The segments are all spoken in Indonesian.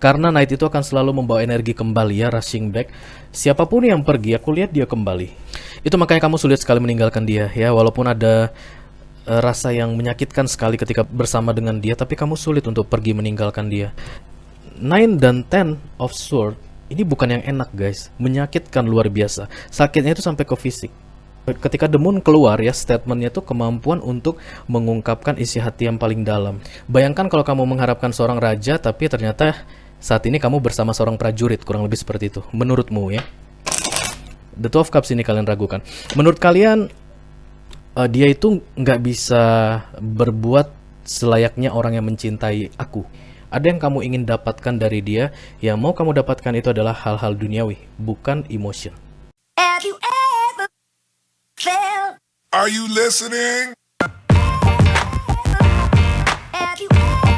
Karena Knight itu akan selalu membawa energi kembali ya, rushing back. Siapapun yang pergi, aku lihat dia kembali. Itu makanya kamu sulit sekali meninggalkan dia ya, walaupun ada rasa yang menyakitkan sekali ketika bersama dengan dia, tapi kamu sulit untuk pergi meninggalkan dia. 9 dan 10 of sword ini bukan yang enak guys, menyakitkan luar biasa. Sakitnya itu sampai ke fisik. Ketika The Moon keluar ya, statementnya itu kemampuan untuk mengungkapkan isi hati yang paling dalam. Bayangkan kalau kamu mengharapkan seorang raja, tapi ternyata saat ini kamu bersama seorang prajurit, kurang lebih seperti itu. Menurutmu ya. The Two of Cups ini kalian ragukan. Menurut kalian, dia itu nggak bisa berbuat selayaknya orang yang mencintai aku. Ada yang kamu ingin dapatkan dari dia, yang mau kamu dapatkan itu adalah hal-hal duniawi, bukan emotion. Have you ever felt? Are you listening? Have you ever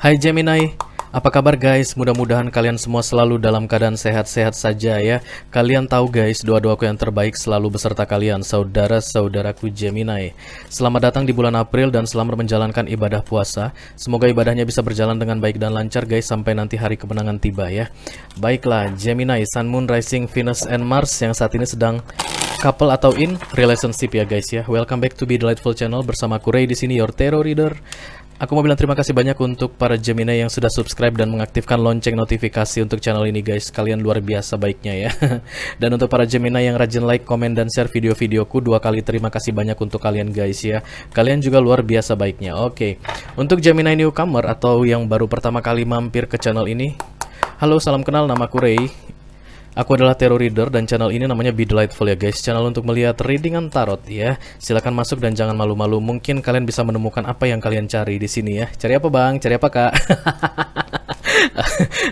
Hai Gemini, apa kabar guys? Mudah-mudahan kalian semua selalu dalam keadaan sehat-sehat saja ya. Kalian tahu guys, doa-doaku yang terbaik selalu beserta kalian, saudara-saudaraku Gemini. Selamat datang di bulan April dan selamat menjalankan ibadah puasa. Semoga ibadahnya bisa berjalan dengan baik dan lancar guys, sampai nanti hari kemenangan tiba ya. Baiklah, Gemini, Sun, Moon, Rising, Venus, and Mars yang saat ini sedang couple atau in relationship ya guys ya. Welcome back to Be Delightful Channel, bersama aku Ray di sini, your tarot reader. Aku mau bilang terima kasih banyak untuk para Gemini yang sudah subscribe dan mengaktifkan lonceng notifikasi untuk channel ini guys. Kalian luar biasa baiknya ya. Dan untuk para Gemini yang rajin like, komen, dan share video-videoku, 2 kali terima kasih banyak untuk kalian guys ya. Kalian juga luar biasa baiknya. Oke. Untuk Gemini newcomer atau yang baru pertama kali mampir ke channel ini, halo, salam kenal, nama aku Ray. Aku adalah tarot reader dan channel ini namanya Be Delightful ya guys. Channel untuk melihat readingan tarot ya. Silahkan masuk dan jangan malu-malu. Mungkin kalian bisa menemukan apa yang kalian cari di sini ya. Cari apa bang? Cari apa kak?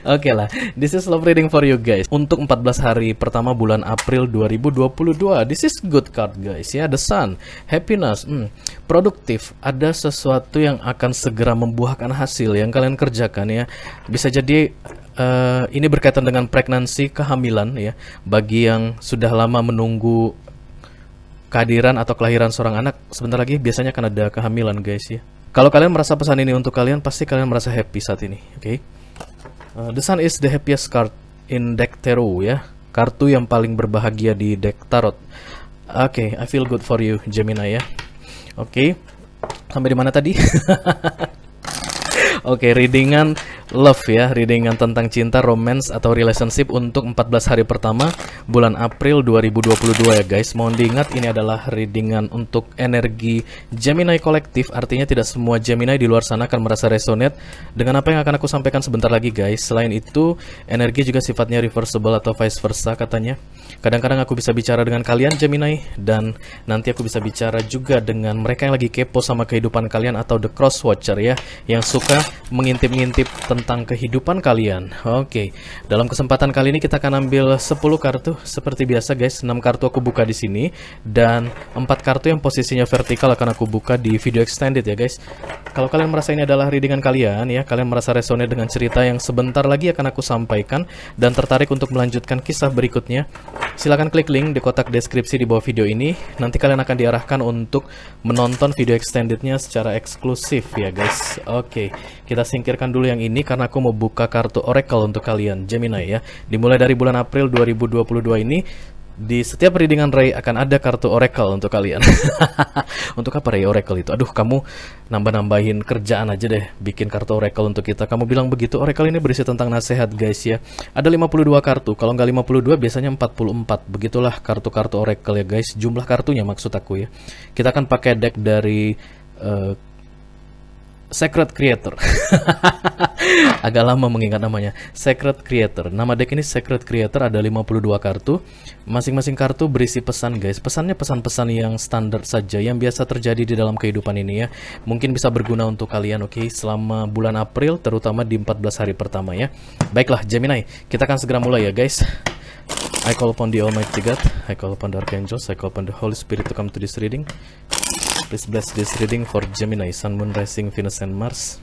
Oke lah, this is love reading for you guys. Untuk 14 hari pertama bulan April 2022. This is good card guys ya. The Sun, happiness, produktif. Ada sesuatu yang akan segera membuahkan hasil yang kalian kerjakan ya. Bisa jadi ini berkaitan dengan pregnancy, kehamilan ya. Bagi yang sudah lama menunggu kehadiran atau kelahiran seorang anak, sebentar lagi biasanya akan ada kehamilan guys ya. Kalau kalian merasa pesan ini untuk kalian, pasti kalian merasa happy saat ini. Oke. The Sun is the happiest card in deck tarot ya. Kartu yang paling berbahagia di deck tarot. Oke, I feel good for you Gemini ya. Oke. Sampai di mana tadi? Oke, readingan love ya, readingan tentang cinta, romance, atau relationship untuk 14 hari pertama bulan April 2022 ya guys. Mohon diingat ini adalah readingan untuk energi Gemini kolektif, artinya tidak semua Gemini di luar sana akan merasa resonate dengan apa yang akan aku sampaikan sebentar lagi guys. Selain itu, energi juga sifatnya reversible atau vice versa katanya. Kadang-kadang aku bisa bicara dengan kalian Gemini, dan nanti aku bisa bicara juga dengan mereka yang lagi kepo sama kehidupan kalian atau the cross watcher ya, yang suka mengintip-ngintip tentang kehidupan kalian. Oke, dalam kesempatan kali ini kita akan ambil 10 kartu seperti biasa guys. 6 kartu aku buka di sini dan 4 kartu yang posisinya vertikal akan aku buka di video extended ya guys. Kalau kalian merasa ini adalah readingan kalian ya, kalian merasa resonate dengan cerita yang sebentar lagi akan aku sampaikan dan tertarik untuk melanjutkan kisah berikutnya, silahkan klik link di kotak deskripsi di bawah video ini. Nanti kalian akan diarahkan untuk menonton video extendednya secara eksklusif ya guys. Oke, kita singkirkan dulu yang ini karena aku mau buka kartu oracle untuk kalian Gemini ya. Dimulai dari bulan April 2022 ini, di setiap readingan Ray akan ada kartu oracle untuk kalian. Untuk apa Ray oracle itu? Aduh, kamu nambah-nambahin kerjaan aja deh bikin kartu oracle untuk kita. Kamu bilang begitu. Oracle ini berisi tentang nasihat guys ya. Ada 52 kartu. Kalau nggak 52 biasanya 44. Begitulah kartu-kartu oracle ya guys. Jumlah kartunya maksud aku ya. Kita akan pakai deck dari Secret Creator. Agak lama mengingat namanya. Secret Creator. Nama deck ini Secret Creator, ada 52 kartu. Masing-masing kartu berisi pesan guys. Pesannya pesan-pesan yang standar saja, yang biasa terjadi di dalam kehidupan ini ya. Mungkin bisa berguna untuk kalian oke, selama bulan April, terutama di 14 hari pertama ya. Baiklah Gemini, kita akan segera mulai ya guys. I call upon the Almighty God, I call upon the Archangels, I call upon the Holy Spirit to come to this reading. Please bless this reading for Gemini, Sun, Moon, Rising, Venus, and Mars.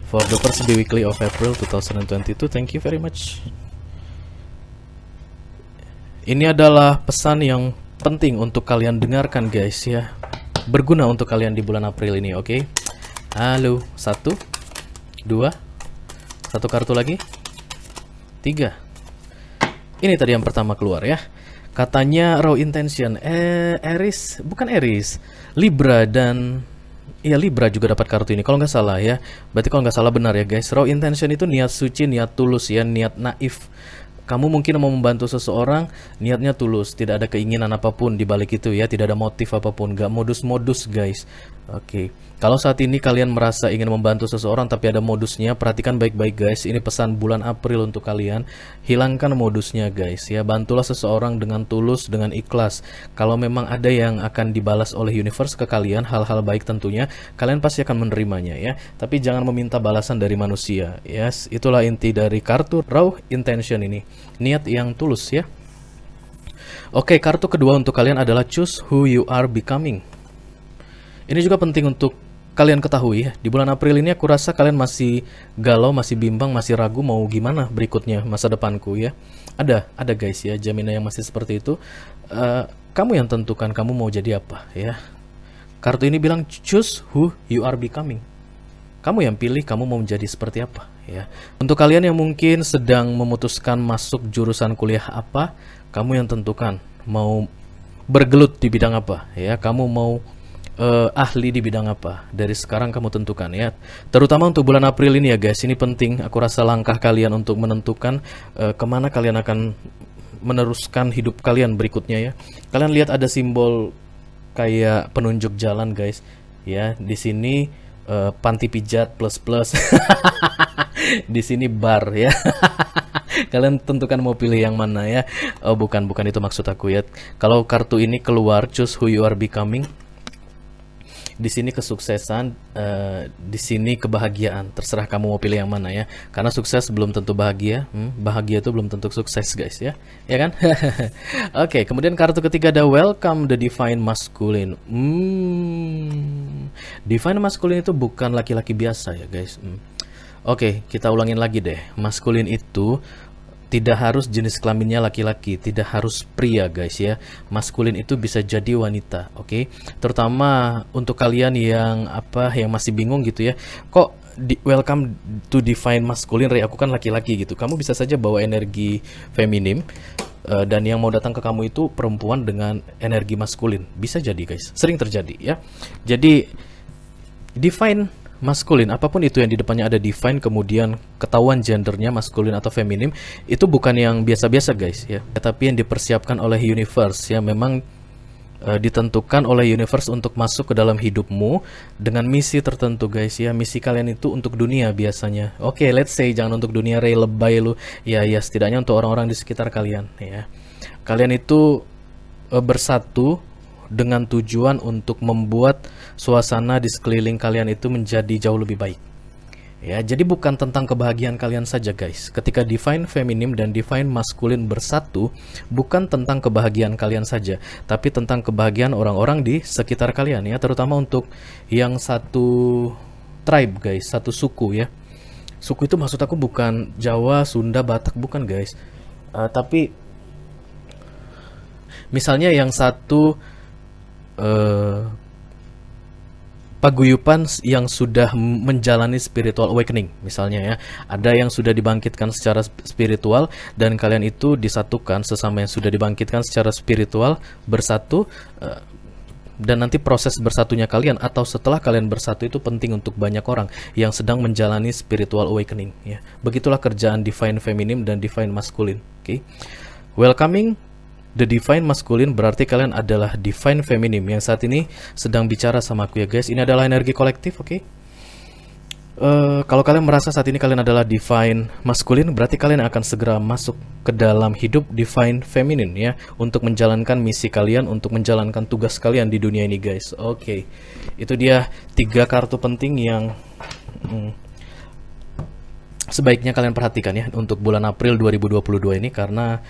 For the first weekly of April 2022. Thank you very much. Ini adalah pesan yang penting untuk kalian dengarkan guys ya. Berguna untuk kalian di bulan April ini, oke? Halo, 1, 2, 1 kartu lagi, 3. Ini tadi yang pertama keluar ya. Katanya Raw Intention, Aries, bukan Aries, Libra dan iya Libra juga dapat kartu ini kalau nggak salah ya. Berarti kalau nggak salah benar ya guys. Raw Intention itu niat suci, niat tulus ya, niat naif. Kamu mungkin mau membantu seseorang, niatnya tulus, tidak ada keinginan apapun di balik itu ya, tidak ada motif apapun, gak modus-modus guys. Oke. Kalau saat ini kalian merasa ingin membantu seseorang tapi ada modusnya, perhatikan baik-baik guys. Ini pesan bulan April untuk kalian. Hilangkan modusnya guys ya. Bantulah seseorang dengan tulus, dengan ikhlas. Kalau memang ada yang akan dibalas oleh universe ke kalian, hal-hal baik tentunya, kalian pasti akan menerimanya ya. Tapi jangan meminta balasan dari manusia. Yes, itulah inti dari kartu Raw Intention ini. Niat yang tulus ya. Oke, kartu kedua untuk kalian adalah Choose Who You Are Becoming. Ini juga penting untuk kalian ketahui ya. Di bulan April ini aku rasa kalian masih galau, masih bimbang, masih ragu mau gimana berikutnya masa depanku ya. Ada guys ya, jaminan yang masih seperti itu. Kamu yang tentukan kamu mau jadi apa ya. Kartu ini bilang choose who you are becoming. Kamu yang pilih kamu mau menjadi seperti apa ya. Untuk kalian yang mungkin sedang memutuskan masuk jurusan kuliah apa, kamu yang tentukan mau bergelut di bidang apa ya. Kamu mau ahli di bidang apa. Dari sekarang kamu tentukan ya. Terutama untuk bulan April ini ya guys. Ini penting. Aku rasa langkah kalian untuk menentukan kemana kalian akan meneruskan hidup kalian berikutnya ya. Kalian lihat ada simbol kayak penunjuk jalan guys. Ya, di sini panti pijat plus. Di sini bar ya. Kalian tentukan mau pilih yang mana ya. Oh, bukan itu maksud aku ya. Kalau kartu ini keluar choose who you are becoming, di sini kesuksesan, di sini kebahagiaan. Terserah kamu mau pilih yang mana ya. Karena sukses belum tentu bahagia, bahagia itu belum tentu sukses guys ya, ya kan? Oke, kemudian kartu ketiga ada Welcome the Divine Masculine. Divine Masculine itu bukan laki-laki biasa ya guys. Oke, kita ulangin lagi deh. Maskulin itu tidak harus jenis kelaminnya laki-laki, tidak harus pria guys ya. Maskulin itu bisa jadi wanita, oke? Terutama untuk kalian yang masih bingung gitu ya. Kok welcome to divine masculine, aku kan laki-laki gitu. Kamu bisa saja bawa energi feminim dan yang mau datang ke kamu itu perempuan dengan energi maskulin. Bisa jadi guys, sering terjadi ya. Jadi divine maskulin, apapun itu yang di depannya ada divine, kemudian ketahuan gendernya maskulin atau feminim, itu bukan yang biasa-biasa guys ya, tapi yang dipersiapkan oleh universe ya. Memang ditentukan oleh universe untuk masuk ke dalam hidupmu dengan misi tertentu guys ya. Misi kalian itu untuk dunia biasanya. Oke, let's say jangan untuk dunia lebay lu ya, setidaknya untuk orang-orang di sekitar kalian ya. Kalian itu bersatu dengan tujuan untuk membuat suasana di sekeliling kalian itu menjadi jauh lebih baik. Ya, jadi bukan tentang kebahagiaan kalian saja guys. Ketika divine feminim dan divine maskulin bersatu, bukan tentang kebahagiaan kalian saja, tapi tentang kebahagiaan orang-orang di sekitar kalian ya, terutama untuk yang satu tribe guys, satu suku ya. Suku itu maksud aku bukan Jawa, Sunda, Batak, bukan guys. Tapi misalnya yang satu paguyupan yang sudah menjalani spiritual awakening misalnya ya. Ada yang sudah dibangkitkan secara spiritual dan kalian itu disatukan sesama yang sudah dibangkitkan secara spiritual, bersatu, dan nanti proses bersatunya kalian atau setelah kalian bersatu itu penting untuk banyak orang yang sedang menjalani spiritual awakening ya. Begitulah kerjaan divine feminim dan divine masculine. Oke. Welcoming the divine masculine berarti kalian adalah divine feminim yang saat ini sedang bicara sama aku ya guys. Ini adalah energi kolektif, oke? Kalau kalian merasa saat ini kalian adalah divine masculine, berarti kalian akan segera masuk ke dalam hidup divine feminine ya, untuk menjalankan misi kalian, untuk menjalankan tugas kalian di dunia ini guys. Oke. Itu dia 3 kartu penting yang sebaiknya kalian perhatikan ya untuk bulan April 2022 ini, karena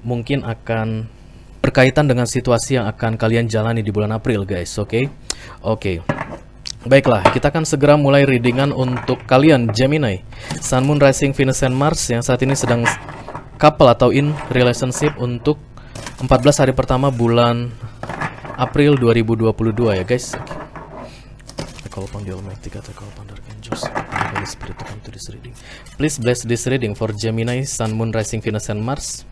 mungkin akan berkaitan dengan situasi yang akan kalian jalani di bulan April guys. Oke. Baiklah, kita akan segera mulai readingan untuk kalian Gemini, Sun, Moon, Rising, Venus, and Mars yang saat ini sedang couple atau in relationship untuk 14 hari pertama bulan April 2022 ya guys. I call upon the Almighty God, I call upon the Archangels, the Holy Spirit to come to this reading. Please bless this reading for Gemini, Sun, Moon, Rising, Venus, and Mars.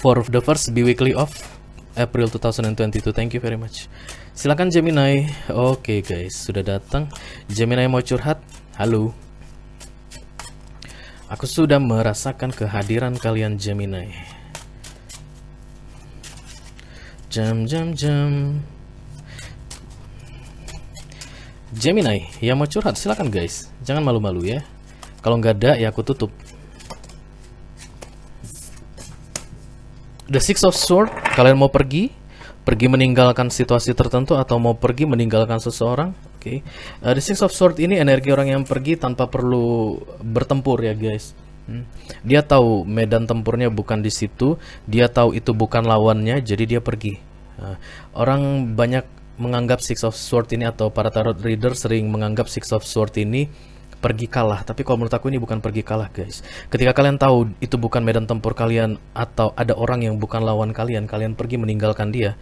For the first biweekly of April 2022. Thank you very much. Silakan Gemini. Oke guys, sudah datang. Gemini mau curhat? Halo. Aku sudah merasakan kehadiran kalian Gemini. Jam. Gemini, yang mau curhat silakan guys. Jangan malu-malu ya. Kalau nggak ada ya aku tutup. The Six of Swords, kalian mau pergi meninggalkan situasi tertentu atau mau pergi meninggalkan seseorang. Oke. The Six of Swords ini energi orang yang pergi tanpa perlu bertempur ya guys. Dia tahu medan tempurnya bukan di situ, dia tahu itu bukan lawannya, jadi dia pergi. Orang banyak menganggap Six of Swords ini, atau para tarot reader sering menganggap Six of Swords ini pergi kalah, tapi kalau menurut aku ini bukan pergi kalah guys. Ketika kalian tahu itu bukan medan tempur kalian, atau ada orang yang bukan lawan kalian, kalian pergi meninggalkan dia,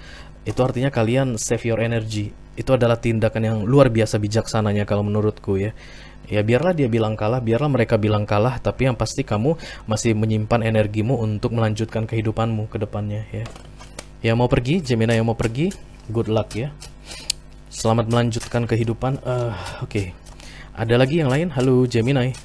itu artinya kalian save your energy. Itu adalah tindakan yang luar biasa bijaksananya kalau menurutku ya. Ya biarlah dia bilang kalah, biarlah mereka bilang kalah, tapi yang pasti kamu masih menyimpan energimu untuk melanjutkan kehidupanmu ke depannya ya. Yang mau pergi, Gemini yang mau pergi, good luck ya. Selamat melanjutkan kehidupan. Oke. Ada lagi yang lain? Halo Gemini.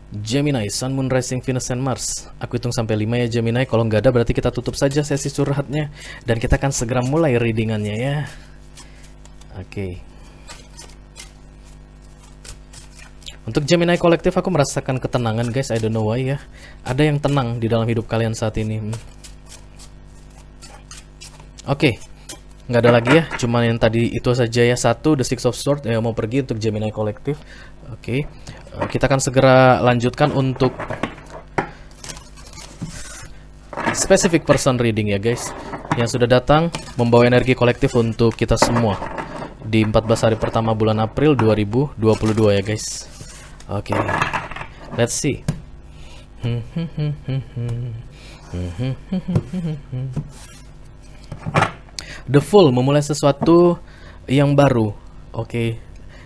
Gemini, Sun, Moon, Rising, Venus, and Mars. Aku hitung sampai 5 ya Gemini. Kalau nggak ada berarti kita tutup saja sesi curhatnya. Dan kita akan segera mulai readingannya ya. Oke. Untuk Gemini kolektif aku merasakan ketenangan guys. I don't know why ya. Ada yang tenang di dalam hidup kalian saat ini. Oke. Nggak ada lagi ya, cuman yang tadi itu saja ya. Satu, The Six of Swords yang mau pergi untuk Gemini kolektif. Oke. Kita akan segera lanjutkan untuk specific person reading ya guys, yang sudah datang membawa energi kolektif untuk kita semua di 14 hari pertama bulan April 2022 ya guys. Oke. Let's see. The Fool memulai sesuatu yang baru. Oke.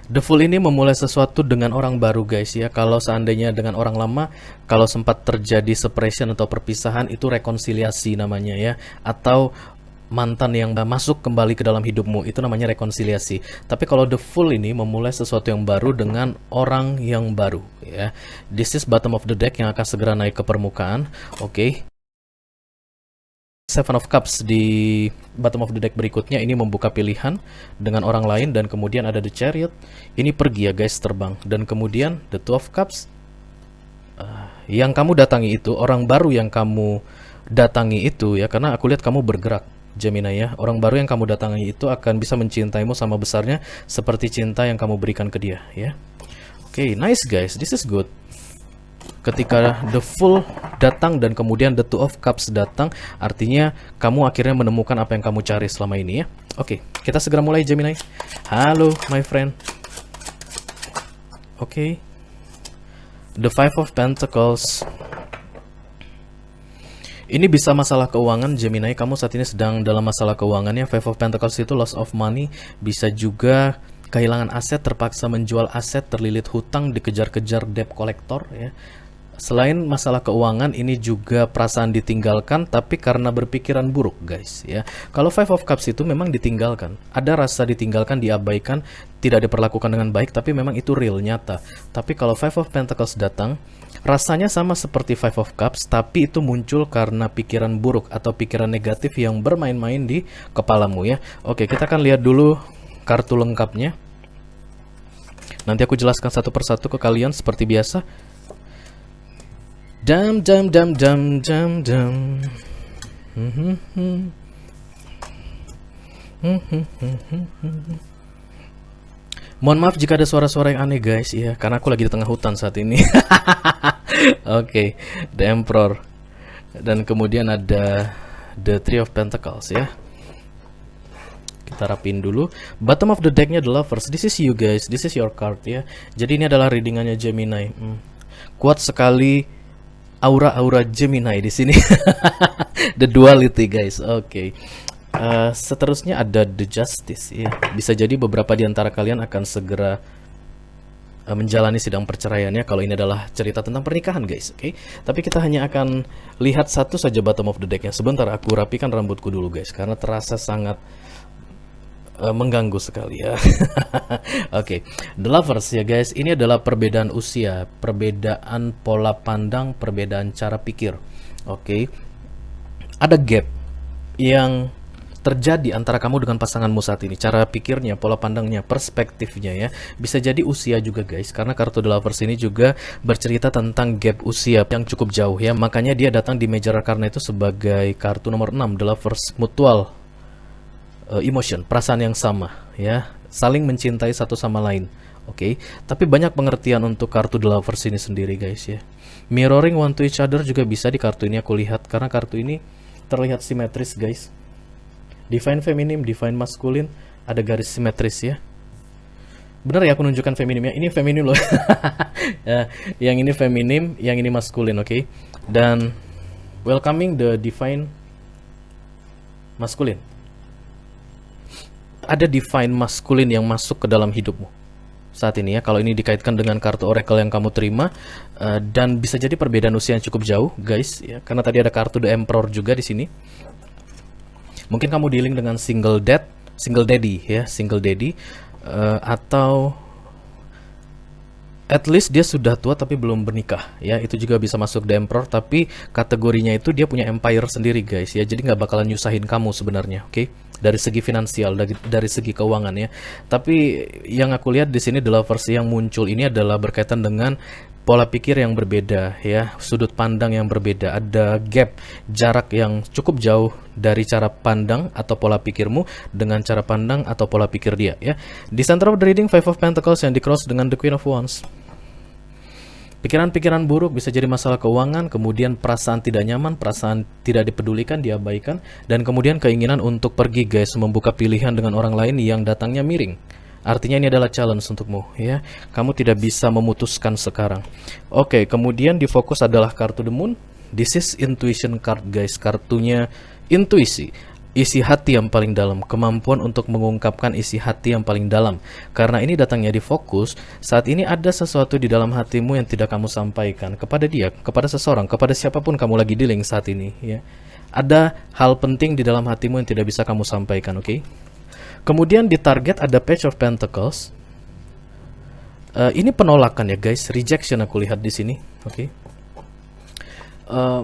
The Fool ini memulai sesuatu dengan orang baru guys ya. Kalau seandainya dengan orang lama, kalau sempat terjadi separation atau perpisahan, itu rekonsiliasi namanya ya. Atau mantan yang masuk kembali ke dalam hidupmu, itu namanya rekonsiliasi. Tapi kalau The Fool ini memulai sesuatu yang baru dengan orang yang baru ya. This is bottom of the deck yang akan segera naik ke permukaan. Oke. Seven of Cups di bottom of the deck berikutnya ini membuka pilihan dengan orang lain, dan kemudian ada The Chariot. Ini pergi ya guys, terbang. Dan kemudian The Two of Cups. Yang kamu datangi itu, orang baru yang kamu datangi itu ya, karena aku lihat kamu bergerak Gemini ya. Orang baru yang kamu datangi itu akan bisa mencintaimu sama besarnya seperti cinta yang kamu berikan ke dia ya. Oke, nice guys, this is good. Ketika The Fool datang dan kemudian The Two of Cups datang, artinya kamu akhirnya menemukan apa yang kamu cari selama ini ya. Oke, kita segera mulai Gemini. Halo my friend. Oke. The Five of Pentacles. Ini bisa masalah keuangan Gemini. Kamu saat ini sedang dalam masalah keuangannya. Five of Pentacles itu loss of money. Bisa juga kehilangan aset, terpaksa menjual aset, terlilit hutang, dikejar-kejar debt collector ya. Selain masalah keuangan, ini juga perasaan ditinggalkan, tapi karena berpikiran buruk guys ya. Kalau Five of Cups itu memang ditinggalkan, ada rasa ditinggalkan, diabaikan, tidak diperlakukan dengan baik, tapi memang itu real, nyata. Tapi kalau Five of Pentacles datang, rasanya sama seperti Five of Cups, tapi itu muncul karena pikiran buruk atau pikiran negatif yang bermain-main di kepalamu ya. Oke, kita akan lihat dulu kartu lengkapnya. Nanti aku jelaskan satu persatu ke kalian seperti biasa. Dam. Mohon maaf jika ada suara-suara yang aneh guys ya, karena aku lagi di tengah hutan saat ini. Oke, The Emperor. Dan kemudian ada The Three of Pentacles ya. Kita rapin dulu. Bottom of the decknya The Lovers. This is you guys, this is your card ya. Jadi ini adalah readingannya Gemini. Kuat sekali aura-aura Gemini di sini. The duality guys. Oke. Seterusnya ada The Justice ya. Bisa jadi beberapa di antara kalian akan segera menjalani sidang perceraiannya kalau ini adalah cerita tentang pernikahan guys. Oke. Tapi kita hanya akan lihat satu saja bottom of the decknya. Sebentar aku rapikan rambutku dulu guys karena terasa sangat mengganggu sekali ya. Oke, The Lovers ya guys, ini adalah perbedaan usia, perbedaan pola pandang, perbedaan cara pikir. Oke, ada gap yang terjadi antara kamu dengan pasanganmu saat ini, cara pikirnya, pola pandangnya, perspektifnya ya. Bisa jadi usia juga guys, karena kartu The Lovers ini juga bercerita tentang gap usia yang cukup jauh ya. Makanya dia datang di Major Arcana itu sebagai kartu nomor 6, The Lovers Mutual emotion, perasaan yang sama ya, saling mencintai satu sama lain. Oke, tapi banyak pengertian untuk kartu The Lovers ini sendiri guys ya. Mirroring one to each other juga bisa di kartu ini aku lihat, karena kartu ini terlihat simetris guys. Divine Feminine, Divine Masculine, ada garis simetris ya. Bener ya aku nunjukkan feminim ya, ini feminim loh. Ya, yang ini feminim, yang ini maskulin, oke. Dan welcoming the Divine Masculine. Ada divine maskulin yang masuk ke dalam hidupmu saat ini ya. Kalau ini dikaitkan dengan kartu oracle yang kamu terima, dan bisa jadi perbedaan usia yang cukup jauh guys ya, karena tadi ada kartu The Emperor juga di sini. Mungkin kamu dealing dengan single daddy ya, single daddy, atau at least dia sudah tua tapi belum bernikah ya, itu juga bisa masuk The Emperor. Tapi kategorinya itu dia punya empire sendiri guys ya, jadi nggak bakalan nyusahin kamu sebenarnya, oke? Dari segi finansial, dari segi keuangan ya. Tapi yang aku lihat di sini adalah versi yang muncul ini adalah berkaitan dengan pola pikir yang berbeda ya, sudut pandang yang berbeda, ada gap, jarak yang cukup jauh dari cara pandang atau pola pikirmu dengan cara pandang atau pola pikir dia ya. Di center of the reading, Five of Pentacles yang di cross dengan the Queen of Wands. Pikiran-pikiran buruk bisa jadi masalah keuangan, kemudian perasaan tidak nyaman, perasaan tidak dipedulikan, diabaikan, dan kemudian keinginan untuk pergi guys, membuka pilihan dengan orang lain yang datangnya miring. Artinya ini adalah challenge untukmu ya. Kamu tidak bisa memutuskan sekarang. Oke, kemudian di fokus adalah kartu The Moon. This is intuition card guys, kartunya intuisi. Isi hati yang paling dalam, kemampuan untuk mengungkapkan isi hati yang paling dalam. Karena ini datangnya di fokus, saat ini ada sesuatu di dalam hatimu yang tidak kamu sampaikan kepada dia, kepada seseorang, kepada siapapun kamu lagi dealing saat ini ya. Ada hal penting di dalam hatimu yang tidak bisa kamu sampaikan, oke? Kemudian di target ada Page of Pentacles. Ini penolakan ya guys, rejection aku lihat di sini, oke?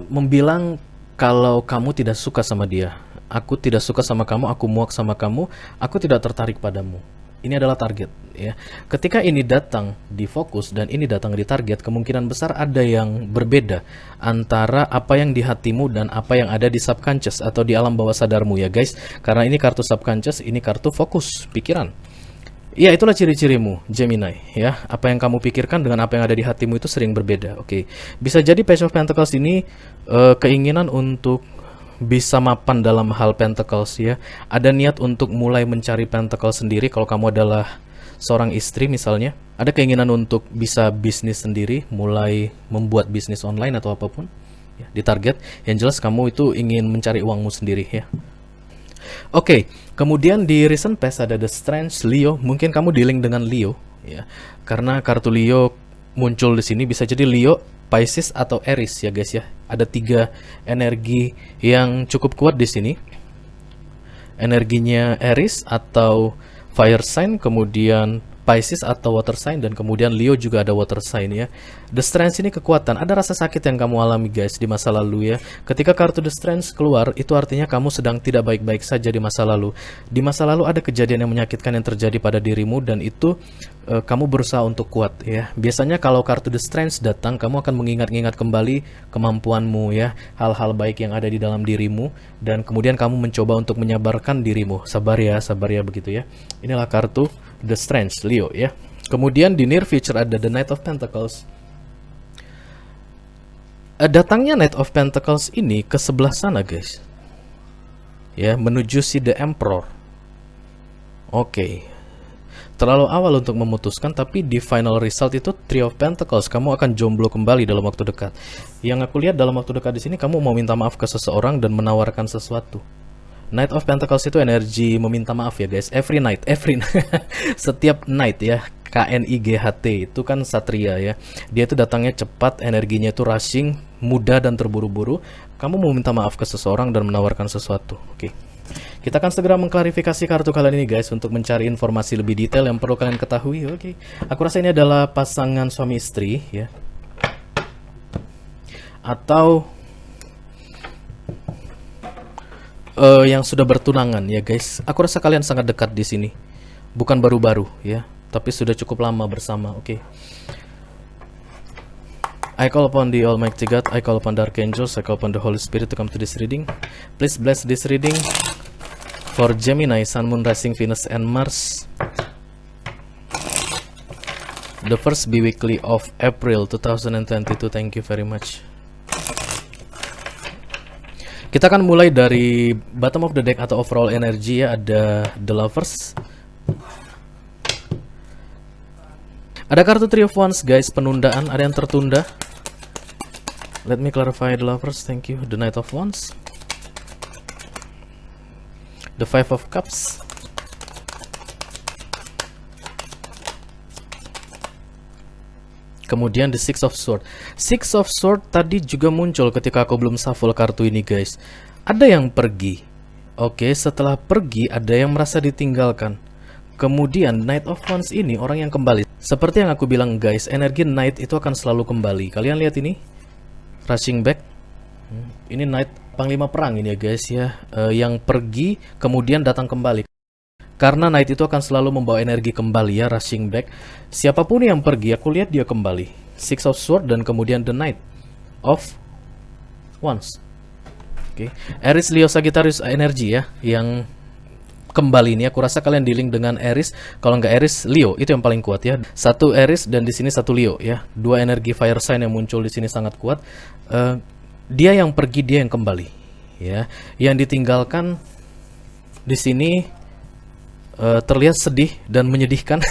Membilang kalau kamu tidak suka sama dia. Aku tidak suka sama kamu, aku muak sama kamu, aku tidak tertarik padamu. Ini adalah target ya. Ketika ini datang di fokus dan ini datang di target, kemungkinan besar ada yang berbeda antara apa yang di hatimu dan apa yang ada di subconscious atau di alam bawah sadarmu ya guys. Karena ini kartu subconscious, ini kartu fokus pikiran. Ya, itulah ciri-cirimu Gemini ya. Apa yang kamu pikirkan dengan apa yang ada di hatimu itu sering berbeda. Oke. Bisa jadi Page of Pentacles ini keinginan untuk bisa mapan dalam hal Pentacles ya. Ada niat untuk mulai mencari Pentacles sendiri kalau kamu adalah seorang istri misalnya. Ada keinginan untuk bisa bisnis sendiri, mulai membuat bisnis online atau apapun ya, di target. Yang jelas kamu itu ingin mencari uangmu sendiri ya. Oke, kemudian di recent past ada The Strange, Leo. Mungkin kamu dealing dengan Leo ya. Karena kartu Leo muncul di sini, bisa jadi Leo, Pisces atau Aries ya guys ya. Ada 3 energi yang cukup kuat di sini. Energinya Aries atau fire sign, kemudian Pisces atau water sign, dan kemudian Leo juga ada water sign ya. The Strength ini kekuatan. Ada rasa sakit yang kamu alami guys di masa lalu ya. Ketika kartu The Strength keluar, itu artinya kamu sedang tidak baik-baik saja di masa lalu. Di masa lalu ada kejadian yang menyakitkan yang terjadi pada dirimu, dan itu kamu berusaha untuk kuat ya. Biasanya kalau kartu The Strength datang, kamu akan mengingat-ingat kembali kemampuanmu ya, hal-hal baik yang ada di dalam dirimu, dan kemudian kamu mencoba untuk menyabarkan dirimu. Sabar ya begitu ya. Inilah kartu The Strength, Leo ya. Kemudian di near future ada The Knight of Pentacles. Datangnya Knight of Pentacles ini ke sebelah sana guys ya, menuju si The Emperor. Oke. terlalu awal untuk memutuskan, tapi di final result itu Three of Pentacles, kamu akan jomblo kembali dalam waktu dekat. Yang aku lihat dalam waktu dekat di sini, kamu mau minta maaf ke seseorang dan menawarkan sesuatu. Knight of Pentacles itu energi meminta maaf ya guys. Every night, setiap night ya. KNIGHT itu kan Satria ya. Dia itu datangnya cepat, energinya itu rushing, mudah dan terburu-buru. Kamu mau minta maaf ke seseorang dan menawarkan sesuatu. Oke. Kita akan segera mengklarifikasi kartu kalian ini guys untuk mencari informasi lebih detail yang perlu kalian ketahui. Oke. Aku rasa ini adalah pasangan suami istri ya. Atau yang sudah bertunangan ya guys. Aku rasa kalian sangat dekat di sini. Bukan baru-baru ya, tapi sudah cukup lama bersama. Oke. I call upon the Almighty God, I call upon the Archangels, I call upon the Holy Spirit to come to this reading. Please bless this reading for Gemini, Sun, Moon, Rising, Venus, and Mars. The first biweekly of April 2022. Thank you very much. Kita akan mulai dari bottom of the deck atau overall energy ya. Ada The Lovers. Ada kartu Three of Wands guys, penundaan, ada yang tertunda. Let me clarify The Lovers, thank you. The Knight of Wands. The Five of Cups. Kemudian the Six of Sword. Six of Sword tadi juga muncul ketika aku belum shuffle kartu ini guys. Ada yang pergi. Oke, setelah pergi ada yang merasa ditinggalkan. Kemudian Knight of Wands ini orang yang kembali. Seperti yang aku bilang guys, energi Knight itu akan selalu kembali. Kalian lihat ini, rushing back. Ini Knight Panglima Perang ini ya guys ya, yang pergi kemudian datang kembali. Karena Knight itu akan selalu membawa energi kembali ya, rushing back. Siapapun yang pergi, aku lihat dia kembali. Six of Sword dan kemudian the Knight of Wands. Oke, Aries, Leo, Sagittarius energi ya, yang kembali ini. Aku rasa kalian dealing dengan Aries. Kalau nggak Aries, Leo itu yang paling kuat ya. Satu Aries dan di sini satu Leo ya. Dua energi fire sign yang muncul di sini sangat kuat. Dia yang pergi, dia yang kembali ya. Yang ditinggalkan di sini terlihat sedih dan menyedihkan.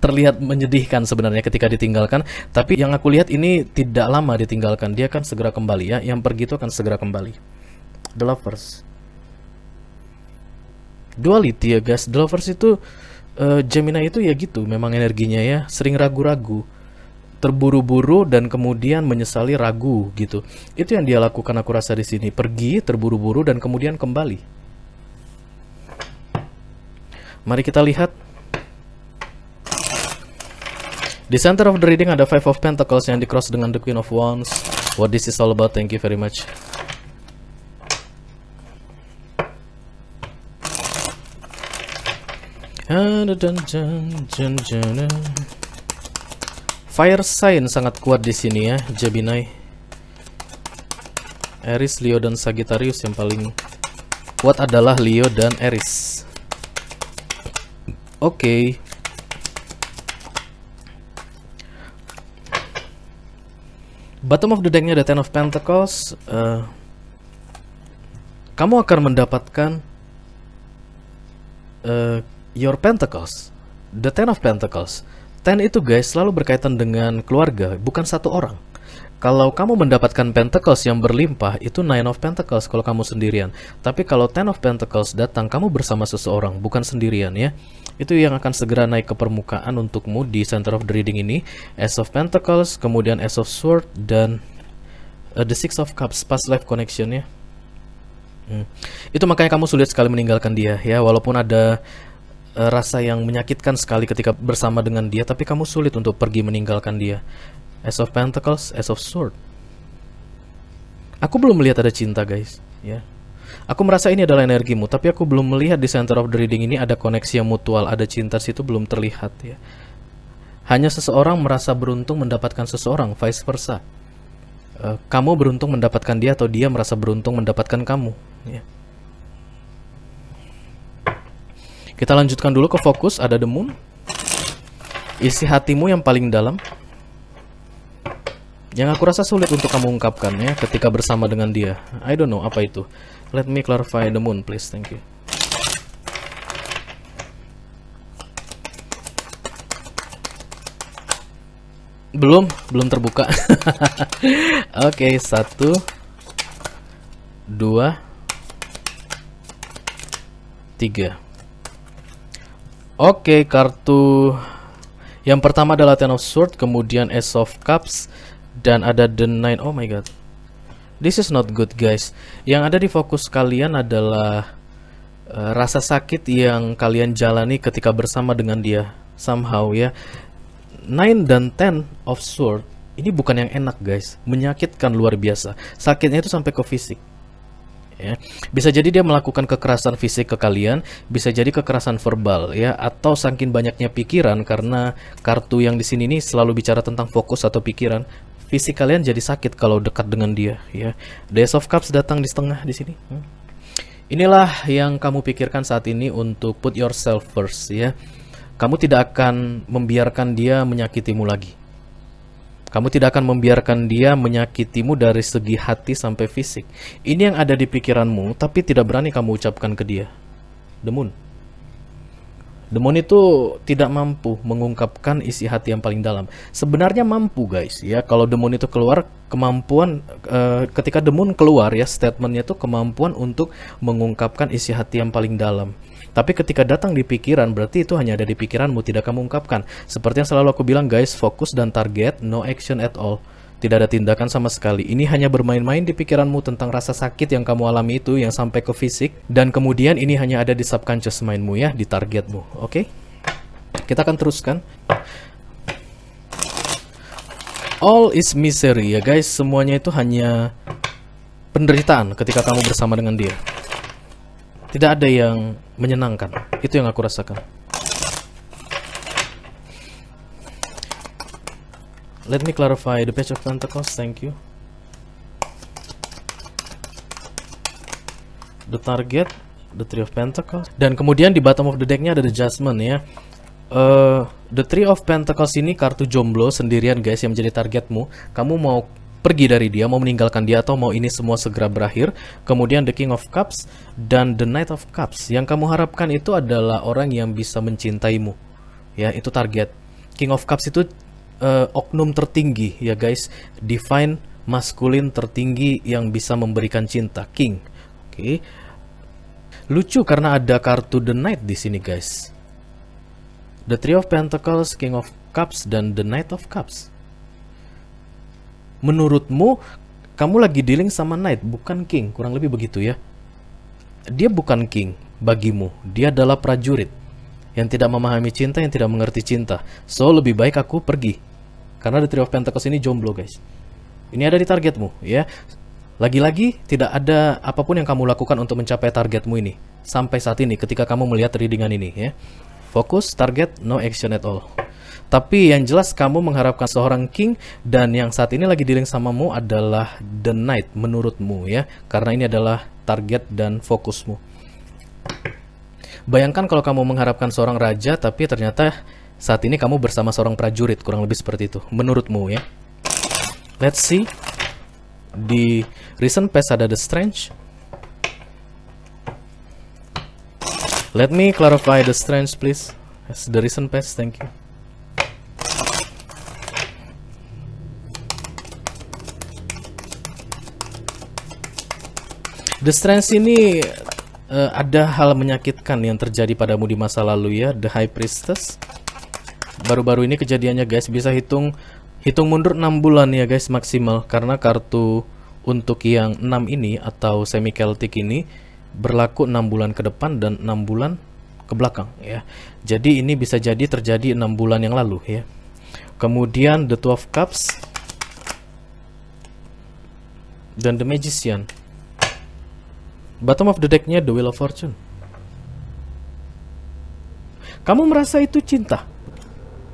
Terlihat menyedihkan sebenarnya ketika ditinggalkan. Tapi yang aku lihat ini tidak lama ditinggalkan. Dia akan segera kembali ya. Yang pergi itu akan segera kembali. The Lovers. Duality ya guys. The Lovers itu Gemini itu ya gitu. Memang energinya ya sering ragu-ragu, terburu-buru dan kemudian menyesali, ragu gitu. Itu yang dia lakukan aku rasa di sini. Pergi terburu-buru dan kemudian kembali. Mari kita lihat. Di center of the reading ada Five of Pentacles yang di cross dengan the Queen of Wands. What this is all about. Thank you very much. Fire sign sangat kuat di sini ya, Gemini. Aries, Leo dan Sagittarius yang paling kuat adalah Leo dan Aries. Oke. Bottom of the deck-nya ada Ten of Pentacles. Kamu akan mendapatkan your Pentacles, the Ten of Pentacles. Ten itu guys selalu berkaitan dengan keluarga, bukan satu orang. Kalau kamu mendapatkan Pentacles yang berlimpah, itu Nine of Pentacles kalau kamu sendirian. Tapi kalau Ten of Pentacles datang, kamu bersama seseorang, bukan sendirian ya. Itu yang akan segera naik ke permukaan untukmu di center of the reading ini. Ace of Pentacles, kemudian Ace of Sword, dan the Six of Cups, past life connection ya. Itu makanya kamu sulit sekali meninggalkan dia ya, walaupun ada rasa yang menyakitkan sekali ketika bersama dengan dia, tapi kamu sulit untuk pergi meninggalkan dia. Ace of Pentacles, Ace of Sword. Aku belum melihat ada cinta guys ya. Aku merasa ini adalah energimu, tapi aku belum melihat di center of the reading ini ada koneksi yang mutual, ada cinta situ belum terlihat ya. Hanya seseorang merasa beruntung mendapatkan seseorang, vice versa. Kamu beruntung mendapatkan dia atau dia merasa beruntung mendapatkan kamu ya. Kita lanjutkan dulu ke fokus. Ada The Moon. Isi hatimu yang paling dalam, yang aku rasa sulit untuk kamu ungkapkannya ketika bersama dengan dia. I don't know apa itu. Let me clarify The Moon please, thank you. Belum terbuka. Oke, 1, 2, 3. Oke, kartu yang pertama adalah Ten of Swords, kemudian Ace of Cups, dan ada The Nine. Oh my god, this is not good guys. Yang ada di fokus kalian adalah rasa sakit yang kalian jalani ketika bersama dengan dia. Somehow ya, 9 dan 10 of Sword ini bukan yang enak guys, menyakitkan luar biasa. Sakitnya itu sampai ke fisik ya. Bisa jadi dia melakukan kekerasan fisik ke kalian, bisa jadi kekerasan verbal ya, atau saking banyaknya pikiran, karena kartu yang di sini nih selalu bicara tentang fokus atau pikiran. Fisik kalian jadi sakit kalau dekat dengan dia ya. The Ace of Cups datang di setengah di sini. Inilah yang kamu pikirkan saat ini untuk put yourself first ya. Kamu tidak akan membiarkan dia menyakitimu lagi. Kamu tidak akan membiarkan dia menyakitimu dari segi hati sampai fisik. Ini yang ada di pikiranmu, tapi tidak berani kamu ucapkan ke dia. The Moon. The Moon itu tidak mampu mengungkapkan isi hati yang paling dalam. Sebenarnya mampu guys ya. Kalau The Moon itu keluar, kemampuan ketika The Moon keluar ya, statementnya itu kemampuan untuk mengungkapkan isi hati yang paling dalam. Tapi ketika datang di pikiran, berarti itu hanya ada di pikiranmu, tidak kamu ungkapkan. Seperti yang selalu aku bilang guys, fokus dan target, no action at all. Tidak ada tindakan sama sekali. Ini hanya bermain-main di pikiranmu tentang rasa sakit yang kamu alami itu, yang sampai ke fisik. Dan kemudian ini hanya ada di subconscious mindmu ya, di targetmu. Oke? Kita akan teruskan. All is misery ya guys. Semuanya itu hanya penderitaan ketika kamu bersama dengan dia. Tidak ada yang menyenangkan. Itu yang aku rasakan. Let me clarify the Page of Pentacles, thank you. The target, the Three of Pentacles, dan kemudian di bottom of the decknya ada the Judgment ya. The Three of Pentacles ini kartu jomblo sendirian guys yang menjadi targetmu. Kamu mau pergi dari dia, mau meninggalkan dia, atau mau ini semua segera berakhir. Kemudian the King of Cups dan the Knight of Cups. Yang kamu harapkan itu adalah orang yang bisa mencintaimu. Ya, itu target. King of Cups itu oknum tertinggi ya guys, divine maskulin tertinggi yang bisa memberikan cinta, king. Oke. Lucu karena ada kartu the knight di sini guys. The Three of Pentacles, King of Cups, dan the Knight of Cups. Menurutmu kamu lagi dealing sama knight, bukan king, kurang lebih begitu ya. Dia bukan king bagimu, dia adalah prajurit yang tidak memahami cinta, yang tidak mengerti cinta. So lebih baik aku pergi. Karena The Three of Pentacles ini jomblo guys. Ini ada di targetmu ya. Lagi-lagi tidak ada apapun yang kamu lakukan untuk mencapai targetmu ini. Sampai saat ini ketika kamu melihat readingan ini ya. Fokus, target, no action at all. Tapi yang jelas kamu mengharapkan seorang king. Dan yang saat ini lagi dealing samamu adalah the knight menurutmu ya. Karena ini adalah target dan fokusmu. Bayangkan kalau kamu mengharapkan seorang raja, tapi ternyata saat ini kamu bersama seorang prajurit, kurang lebih seperti itu, menurutmu ya. Let's see. Di recent past ada the Strange. Let me clarify the Strange please. Yes, the recent past, thank you. The Strange ini ada hal menyakitkan yang terjadi padamu di masa lalu ya. The High Priestess. Baru-baru ini kejadiannya guys, bisa hitung mundur 6 bulan ya guys maksimal. Karena kartu untuk yang 6 ini atau semi Celtic ini berlaku 6 bulan ke depan dan 6 bulan ke belakang ya. Jadi ini bisa jadi terjadi 6 bulan yang lalu ya. Kemudian the Two of Cups dan the Magician. Bottom of the decknya the Wheel of Fortune. Kamu merasa itu cinta?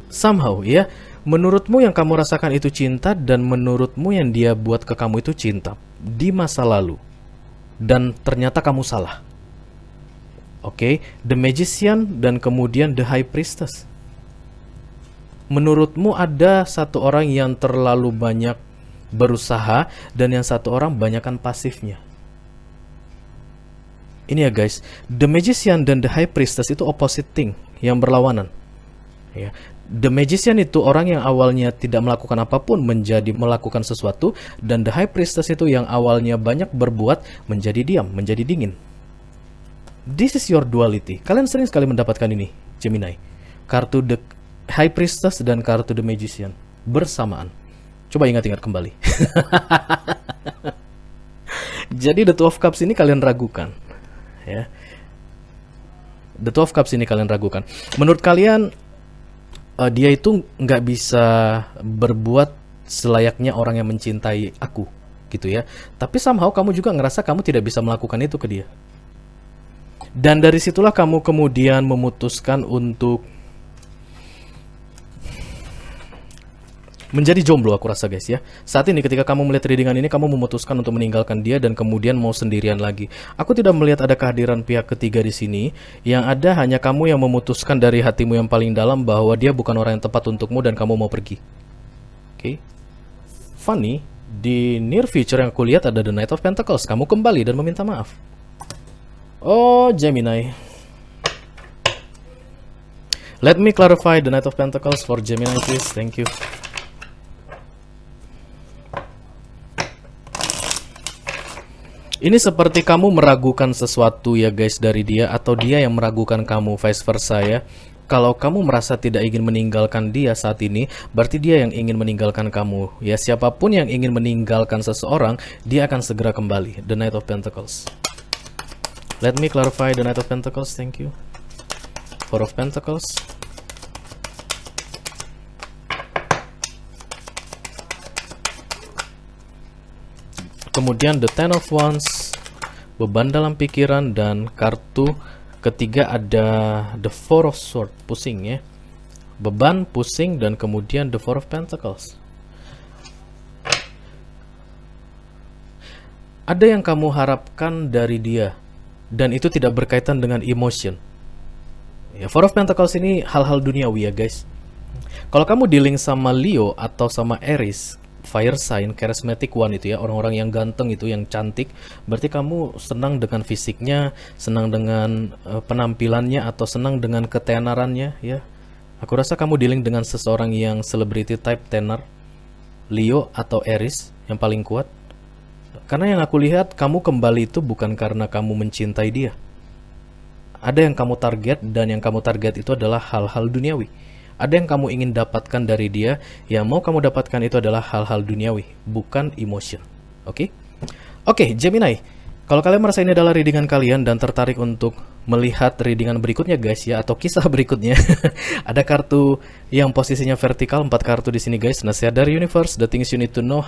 Somehow ya. Menurutmu yang kamu rasakan itu cinta, dan menurutmu yang dia buat ke kamu itu cinta di masa lalu. Dan ternyata kamu salah. Oke, the Magician dan kemudian the High Priestess. Menurutmu ada satu orang yang terlalu banyak berusaha dan yang satu orang banyakkan pasifnya. Ini ya guys, the Magician dan the High Priestess itu opposite thing, yang berlawanan. Ya. The Magician itu orang yang awalnya tidak melakukan apapun menjadi melakukan sesuatu, dan The High Priestess itu yang awalnya banyak berbuat menjadi diam, menjadi dingin. This is your duality. Kalian sering sekali mendapatkan ini, Gemini. Kartu The High Priestess dan kartu The Magician bersamaan. Coba ingat-ingat kembali. Jadi The Two of Cups ini kalian ragukan, ya. The Two of Cups ini kalian ragukan. Menurut kalian dia itu nggak bisa berbuat selayaknya orang yang mencintai aku, gitu ya. Tapi somehow kamu juga ngerasa kamu tidak bisa melakukan itu ke dia. Dan dari situlah kamu kemudian memutuskan untuk menjadi jomblo, aku rasa guys ya. Saat ini ketika kamu melihat readingan ini, kamu memutuskan untuk meninggalkan dia dan kemudian mau sendirian lagi. Aku tidak melihat ada kehadiran pihak ketiga di sini. Yang ada hanya kamu yang memutuskan dari hatimu yang paling dalam bahwa dia bukan orang yang tepat untukmu dan kamu mau pergi. Oke. Funny, di near future yang aku lihat ada The Knight of Pentacles. Kamu kembali dan meminta maaf. Oh, Gemini. Let me clarify the Knight of Pentacles for Gemini, please. Thank you. Ini seperti kamu meragukan sesuatu ya guys dari dia, atau dia yang meragukan kamu, vice versa ya. Kalau kamu merasa tidak ingin meninggalkan dia saat ini, berarti dia yang ingin meninggalkan kamu. Ya, siapapun yang ingin meninggalkan seseorang, dia akan segera kembali. The Knight of Pentacles. Let me clarify the Knight of Pentacles, thank you. Four of Pentacles. Kemudian the Ten of Wands, beban dalam pikiran, dan kartu ketiga ada the Four of Swords, pusing ya. Beban, pusing, dan kemudian the Four of Pentacles. Ada yang kamu harapkan dari dia, dan itu tidak berkaitan dengan emotion. Ya, Four of Pentacles ini hal-hal duniawi ya guys. Kalau kamu dealing sama Leo atau sama Aries, fire sign, charismatic one itu ya, orang-orang yang ganteng itu, yang cantik, berarti kamu senang dengan fisiknya, senang dengan penampilannya, atau senang dengan ketenarannya ya. Aku rasa kamu dealing dengan seseorang yang celebrity type tenar, Leo atau Aries yang paling kuat. Karena yang aku lihat, kamu kembali itu bukan karena kamu mencintai dia. Ada yang kamu target, dan yang kamu target itu adalah hal-hal duniawi. Ada yang kamu ingin dapatkan dari dia, yang mau kamu dapatkan itu adalah hal-hal duniawi, bukan emotion. Oke? Oke, Gemini. Kalau kalian merasa ini adalah readingan kalian dan tertarik untuk melihat readingan berikutnya guys ya, atau kisah berikutnya, ada kartu yang posisinya vertikal, 4 kartu di sini guys. Nasihat dari universe, the things you need to know,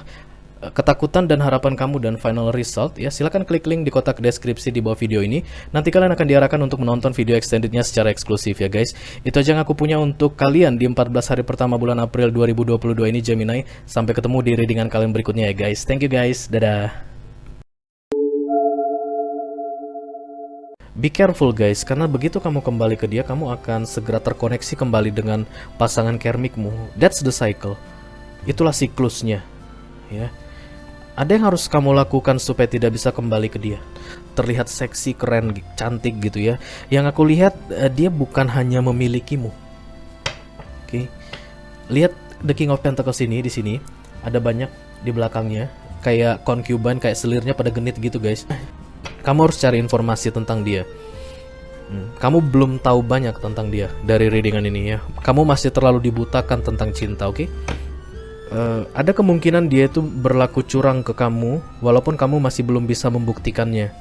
ketakutan dan harapan kamu, dan final result ya. Silahkan klik link di kotak deskripsi di bawah video ini. Nanti kalian akan diarahkan untuk menonton video extendednya secara eksklusif ya guys. Itu aja yang aku punya untuk kalian di 14 hari pertama bulan April 2022 ini Gemini. Sampai ketemu di readingan kalian berikutnya ya guys. Thank you guys, dadah. Be careful guys, karena begitu kamu kembali ke dia, kamu akan segera terkoneksi kembali dengan pasangan karmikmu. That's the cycle. Itulah siklusnya ya. Ada yang harus kamu lakukan supaya tidak bisa kembali ke dia. Terlihat seksi, keren, cantik gitu ya. Yang aku lihat, dia bukan hanya memilikimu. Oke. Lihat the King of Pentacles ini di sini. Ada banyak di belakangnya, kayak concubine, kayak selirnya pada genit gitu guys. Kamu harus cari informasi tentang dia. Kamu belum tahu banyak tentang dia dari readingan ini ya. Kamu masih terlalu dibutakan tentang cinta, oke? Ada kemungkinan dia itu berlaku curang ke kamu, walaupun kamu masih belum bisa membuktikannya.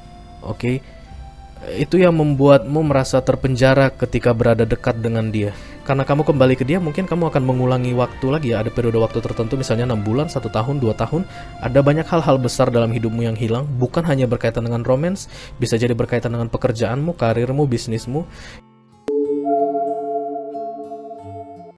Oke? Itu yang membuatmu merasa terpenjara ketika berada dekat dengan dia. Karena kamu kembali ke dia, mungkin kamu akan mengulangi waktu lagi ya. Ada periode waktu tertentu, misalnya 6 bulan, 1 tahun, 2 tahun. Ada banyak hal-hal besar dalam hidupmu yang hilang. Bukan hanya berkaitan dengan romance, bisa jadi berkaitan dengan pekerjaanmu, karirmu, bisnismu.